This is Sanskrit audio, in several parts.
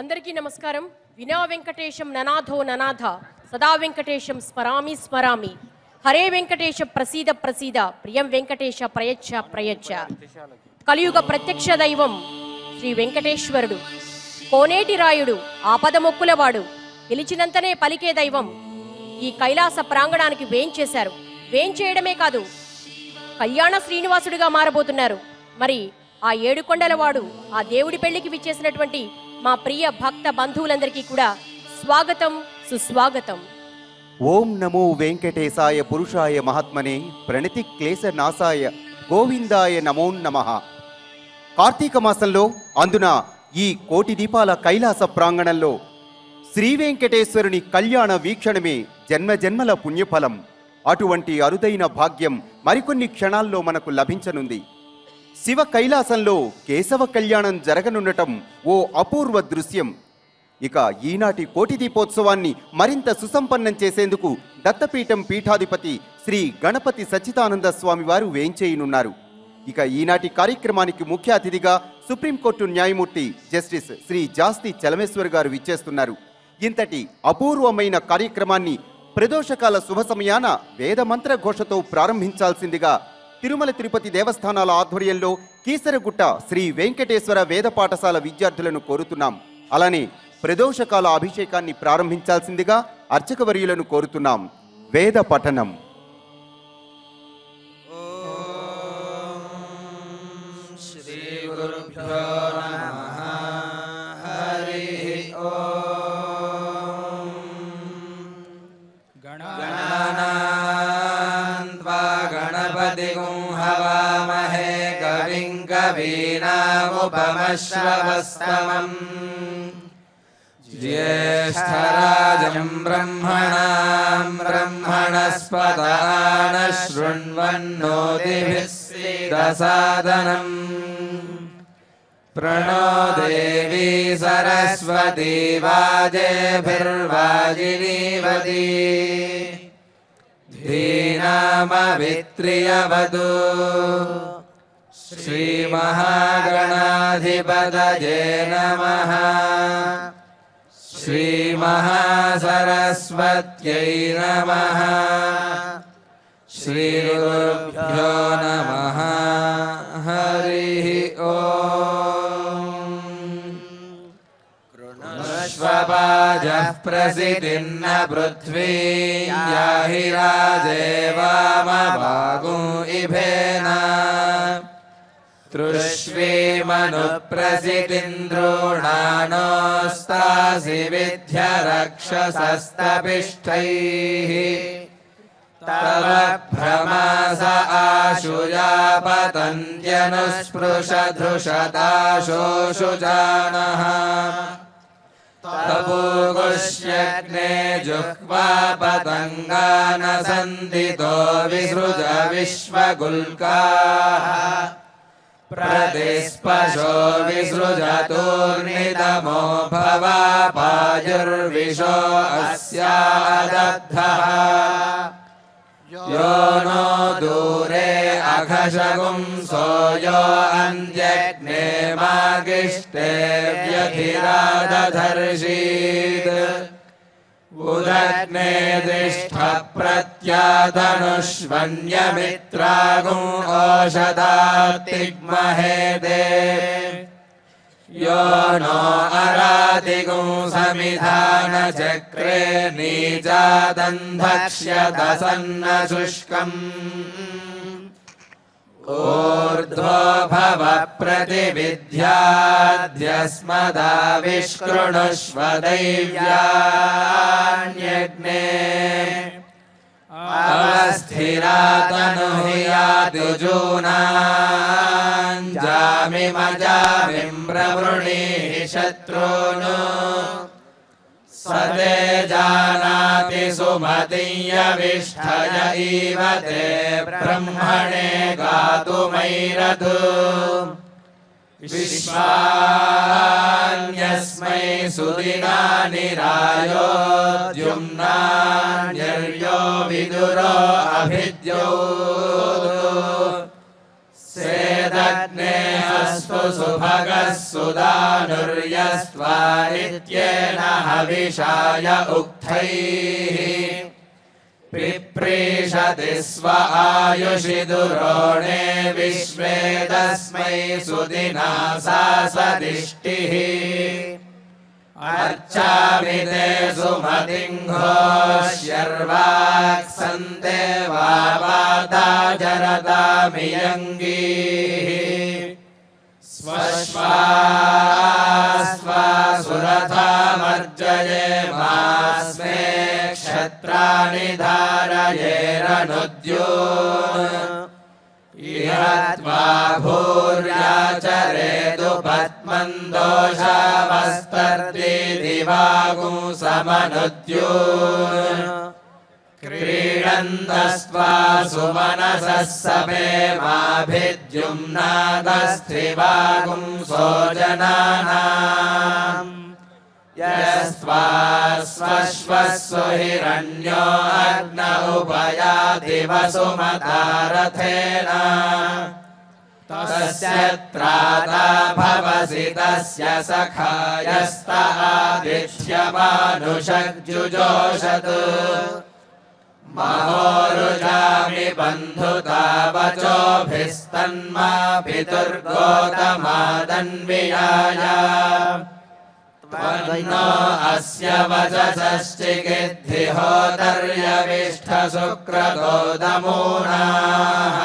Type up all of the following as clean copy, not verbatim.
అందరికీ నమస్కారం. వినా వెంకటేశం ననాథో ననాథ సదా వెంకటేశం స్మరామి స్మరామి. హరే వెంకటేశ ప్రసీద ప్రసీద ప్రియం వెంకటేశ ప్రయచ్చ ప్రయచ్చ. కలియుగ ప్రత్యక్ష దైవం శ్రీ వెంకటేశ్వరుడు, కోనేటి రాయుడు, ఆపద మొక్కులవాడు, పిలిచినంతనే పలికే దైవం ఈ కైలాస ప్రాంగణానికి వేంచేశారు. వేంచేయడమే కాదు, కళ్యాణ శ్రీనివాసుడిగా మారబోతున్నారు. మరి ఆ ఏడుకొండలవాడు ఆ దేవుడి పెళ్లికి విచ్చేసినటువంటి మా ప్రియ భక్త బంధువులందరికీ కూడా స్వాగతం, సుస్వాగతం. ఓం నమో వెంకటేశాయ పురుషాయ మహాత్మనే ప్రణతి క్లేశ నాశాయ గోవిందాయ నమో నమః. కార్తీక మాసంలో అందున ఈ కోటి దీపాల కైలాస ప్రాంగణంలో శ్రీ వెంకటేశ్వరుని కళ్యాణ వీక్షణమే జన్మజన్మల పుణ్యఫలం. అటువంటి అరుదైన భాగ్యం మరికొన్ని క్షణాల్లో మనకు లభించనుంది. శివ కైలాసంలో కేశవ కళ్యాణం జరగనుండటం ఓ అపూర్వ దృశ్యం. ఇక ఈనాటి కోటి దీపోత్సవాన్ని మరింత సుసంపన్నం చేసేందుకు దత్తపీఠం పీఠాధిపతి శ్రీ గణపతి సచ్చిదానంద స్వామి వారు వేంచేయనున్నారు. ఇక ఈనాటి కార్యక్రమానికి ముఖ్య అతిథిగా సుప్రీంకోర్టు న్యాయమూర్తి జస్టిస్ శ్రీ జాస్తి చలమేశ్వర్ గారు విచ్చేస్తున్నారు. ఇంతటి అపూర్వమైన కార్యక్రమాన్ని ప్రదోషకాల శుభ సమయాన వేదమంత్ర ఘోషతో ప్రారంభించాల్సిందిగా తిరుమల తిరుపతి దేవస్థానాల ఆధ్వర్యంలో కీసరగుట్ట శ్రీ వెంకటేశ్వర వేద పాఠశాల విద్యార్థులను కోరుతున్నాం. అలానే ప్రదోషకాల అభిషేకాన్ని ప్రారంభించాల్సిందిగా అర్చకవర్యులను కోరుతున్నాం. వేద పఠనం. कवीनामुपमश्रवस्तमम् ज्येष्ठराजं ब्रह्मणां ब्रह्मणस्पदान शृण्वन्नोतिभिः सीदसादनम् प्रणो देवी सरस्वती वाजेभिर्वाजिनीवती धीनामवित्रियवतु श्री महागणाधिपतये नमः. श्री महासरस्वत्यै नमः. श्री गुरुभ्यो नमः. हरिः ओम्. कृणुष्वपाजः प्रसिद्धिर्न पृथ्वी याहि राजेवामभागो इभेन तृष्वेमनुप्रसितिन्द्रोणानोस्तासि विद्यरक्षसस्तपिष्ठैः तव भ्रमास आशुयापतन्त्यनुस्पृशधृषताशोषुजानः तपोगुष्यग्ने जुह्वापतङ्गानसन्दितो विसृज विश्वगुल्काः प्रतिस्पशो विसृजतोर्नितमो भवापायुर्विशो अस्यादब्धः यो नो दूरे अघशगुंसो यो अन्त्यग्ने मागिष्टे व्यधिरादधर्षीत् उदग्ने तिष्ठ प्रत्यातनुष्वन्यमित्रागुं ओषधातिग्महेदे यो नो अरातिगुं समिधानचक्रे नीचादन्धक्ष्यत सन्नशुष्कम् ऊर्ध्वो भव प्रतिविद्याद्यस्मदाविष्कृणुष्व दैव्यान्यग्ने अवस्थिरातनुहि जामिमजामिं प्रवृणीः शत्रून् सते जानाति सुमतीयविष्ठय इव ते ब्रह्मणे गातुमैरतु विश्वान्यस्मै सुदिनानि रायो द्युम्नान्यर्यो विदुरो अभिद्यो सेदग्ने अस्तु सुभगः सुदानुर्यस्त्वा नित्येन हविषाय उक्थैः पिप्रीषति स्व आयुषि दुरोणे विश्वे तस्मै सुदिना सा स्वदिष्टिः अर्चामि ते सुमतिङ्घोष्यर्वाक्सन्ते वाता जरतामियङ्गीः स्वश्वास्वासुरथामर्जयेमास्मे क्षत्राणि धारयेरनुद्योन् इह त्वा भूर्याचरेतु पद्मन्दोषावस्तर्दिदिवागुंसमनुद्योन् क्रीडन्तस्त्वा सुमनसः सपेमाभिद्युम्नादस्त्रिवागुंसो जनानाम् यस्त्वा स्वश्वस्सु हिरण्यो अग्न उपयाति वसुमतारथेन तस्य त्राता भवसि तस्य सखायस्त आदित्यमानुषग्जुजोषत् महोरुजामि बन्धुतावचोभिस्तन्मा पितुर्गोतमादन्वियाय त्वन्नो अस्य वचसश्चिगिद्धिहोतर्यविष्ठशुक्रतोदमूनाः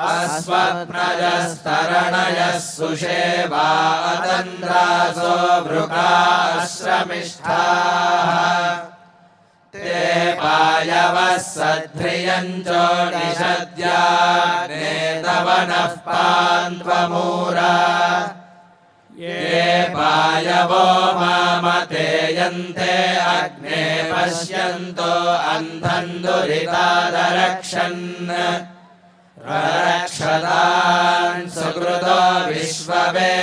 अस्वप्नजस्तरणयः सुषेवा अतन्द्रासो भृगाश्रमिष्ठाः ते पायवः सध्रियञ्चोनिषद्या नेतवनः पान्त्वमूरा ये पायवो मामतेयन्ते अग्ने पश्यन्तो अन्धन् दुरितादरक्षन् रक्षतान् सुकृतो विश्ववेदादिप्सन्त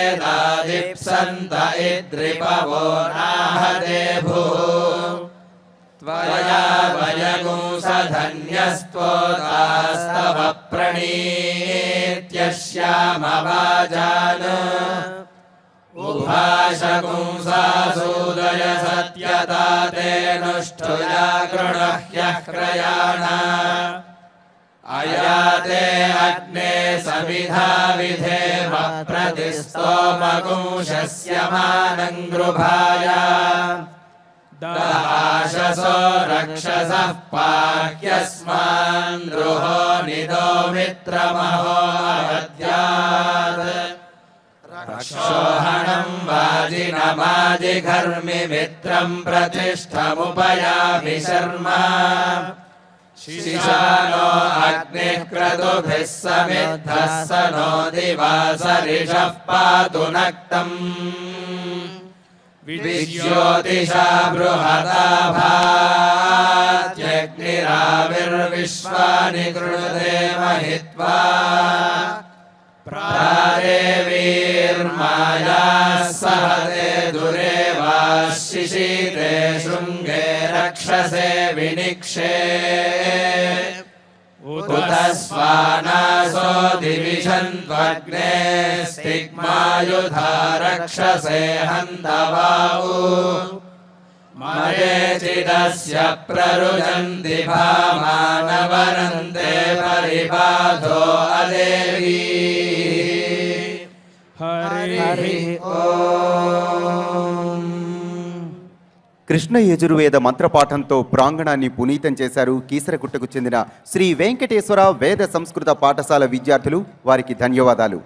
इद्रिपवो नाहते भूः त्वया वयगुंसधन्यस्त्वोदास्तव प्रणीत्यश्यामवाजान् उभाशगुंसासूदय सत्यता तेनुष्ठुया कृणह्यः क्रयाण अयाते अग्ने समिधा विधेम प्रतिस्तोमगुंशस्य मानङ्गृभाय दहाशसो रक्षसः पाह्यस्मान् द्रुहो निदो मित्रमहो अवद्यात् रक्षोहणम् वाजिनमाजिघर्मि मित्रम् प्रतिष्ठमुपयामि शर्मा शिशानो अग्निः क्रतुभिः समिद्धः स नो दिवा सरिषः पातु नक्तम् विज्योतिषा बृहता भात्यग्निराविर्विश्वानि कृणुते महित्वा प्रारेवीर्मायाः सहते दुरेवा शिशिरे शृङ्गे रक्षसे विनिक्षे उत स्वानासो दिविशन्त्वग्ने स्तिग्मायुधा रक्षसे हन्तवाऊ मरेचिदस्य प्ररुजन्ति भामानवरन्ते परिबाधो अदेवी हरि ओम। కృష్ణ యజుర్వేద మంత్రపాఠంతో ప్రాంగణాన్ని పునీతం చేశారు కీసరగుట్టకు చెందిన శ్రీ వెంకటేశ్వర వేద సంస్కృత పాఠశాల విద్యార్థులు. వారికి ధన్యవాదాలు.